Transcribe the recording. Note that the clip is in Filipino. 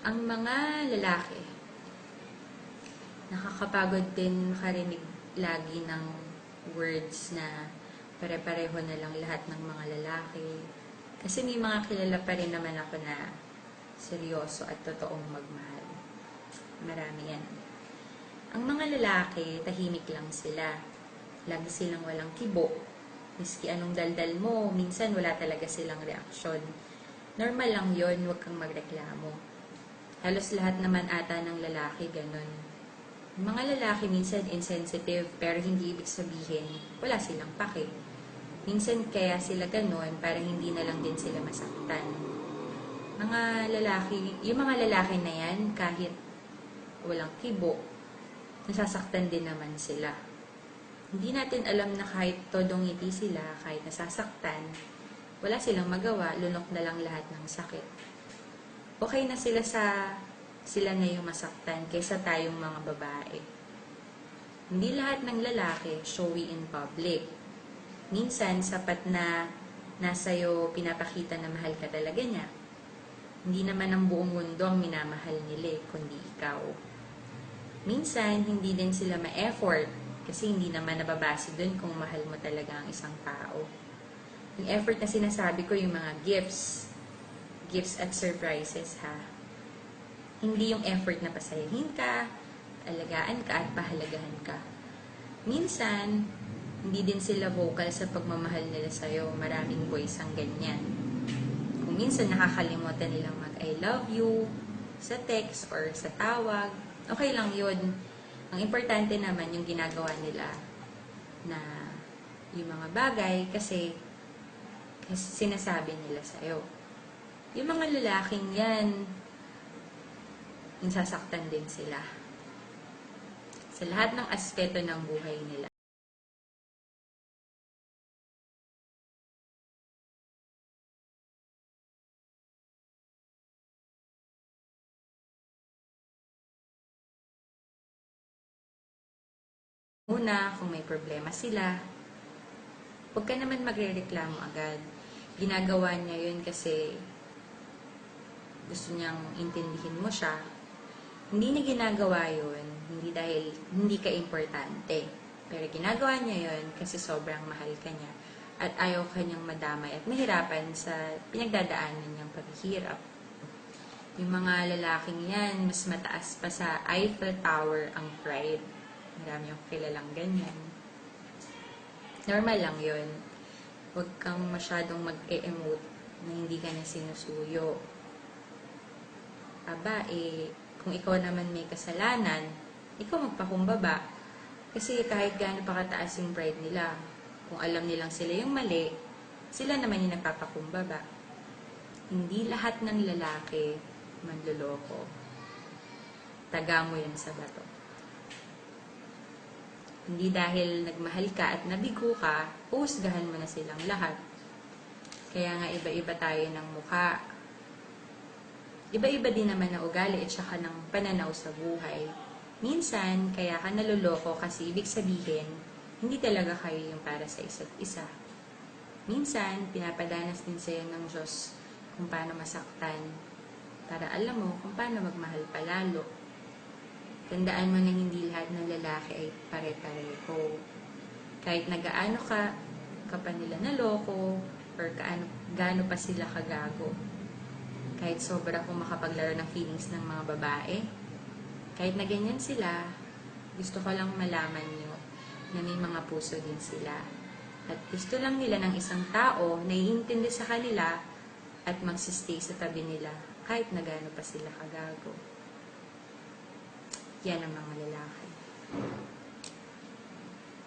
Ang mga lalaki, nakakapagod din makarinig lagi ng words na pare-pareho na lang lahat ng mga lalaki. Kasi may mga kilala pa rin naman ako na seryoso at totoong magmahal. Marami yan. Ang mga lalaki, tahimik lang sila. Lagi silang walang kibo. Miski anong daldal mo, minsan wala talaga silang reaksyon. Normal lang yon, huwag kang magreklamo. Halos lahat naman ata ng lalaki ganun. Mga lalaki minsan insensitive pero hindi ibig sabihin wala silang pake. Minsan kaya sila ganun para hindi na lang din sila masaktan. Yung mga lalaki na yan kahit walang kibo, nasasaktan din naman sila. Hindi natin alam na kahit todong ngiti sila, kahit nasasaktan, wala silang magawa, lunok na lang lahat ng sakit. Okay na sila na yung masaktan kaysa tayong mga babae. Hindi lahat ng lalaki showy in public. Minsan, sapat na nasayo pinapakita na mahal ka talaga niya. Hindi naman ang buong mundo ang minamahal nila, kundi ikaw. Minsan, hindi din sila ma-effort kasi hindi naman nababase dun kung mahal mo talaga ang isang tao. Yung effort na sinasabi ko, yung mga gifts at surprises ha. Hindi yung effort na pasayahin ka, alagaan ka at pahalagahan ka. Minsan, hindi din sila vocal sa pagmamahal nila sa'yo. Maraming boys ang ganyan. Kung minsan nakakalimutan nilang mag-I love you sa text or sa tawag, okay lang yun. Ang importante naman yung ginagawa nila na yung mga bagay kasi sinasabi nila sa'yo. Yung mga lalaking yan, nasasaktan din sila. Sa lahat ng aspeto ng buhay nila. Una, kung may problema sila, huwag ka naman magre-reklamo agad. Ginagawa niya yun kasi gusto niyang intindihin mo siya. Hindi niya ginagawa yun, hindi dahil hindi ka importante. Pero ginagawa niya yun kasi sobrang mahal ka niya at ayaw ka niyang madamay at mahirapan sa pinagdadaanan niyang paghihirap. Yung mga lalaking yan, mas mataas pa sa Eiffel Tower ang pride. Marami yung kilalang ganyan. Normal lang yun. Huwag kang masyadong mag-e-emote na hindi ka na sinusuyo. Kung ikaw naman may kasalanan, ikaw magpakumbaba. Kasi kahit gaano pa kataas yung pride nila, kung alam nilang sila yung mali, sila naman yung nagpapakumbaba. Hindi lahat ng lalaki manloloko. Taga mo yan sa bato. Hindi dahil nagmahal ka at nabigo ka, uhusgahan mo na silang lahat. Kaya nga iba-iba tayo ng mukha. Iba-iba din naman ang ugali at saka ng pananaw sa buhay. Minsan, kaya ka naluloko kasi ibig sabihin, hindi talaga kayo yung para sa isa't isa. Minsan, pinapadanas din sa'yo ng Diyos kung paano masaktan para alam mo kung paano magmahal palalo. Tandaan mo na hindi lahat ng lalaki ay pare-pareho. Kahit nagaano ka pa nila naloko, or gaano pa sila kagago. Kahit sobra kung makapaglaro ng feelings ng mga babae, kahit na ganyan sila, gusto ko lang malaman nyo na may mga puso din sila. At gusto lang nila ng isang tao na iintindi sa kanila at magsistay sa tabi nila kahit na gaano pa sila kagago. Yan ang mga lalaki.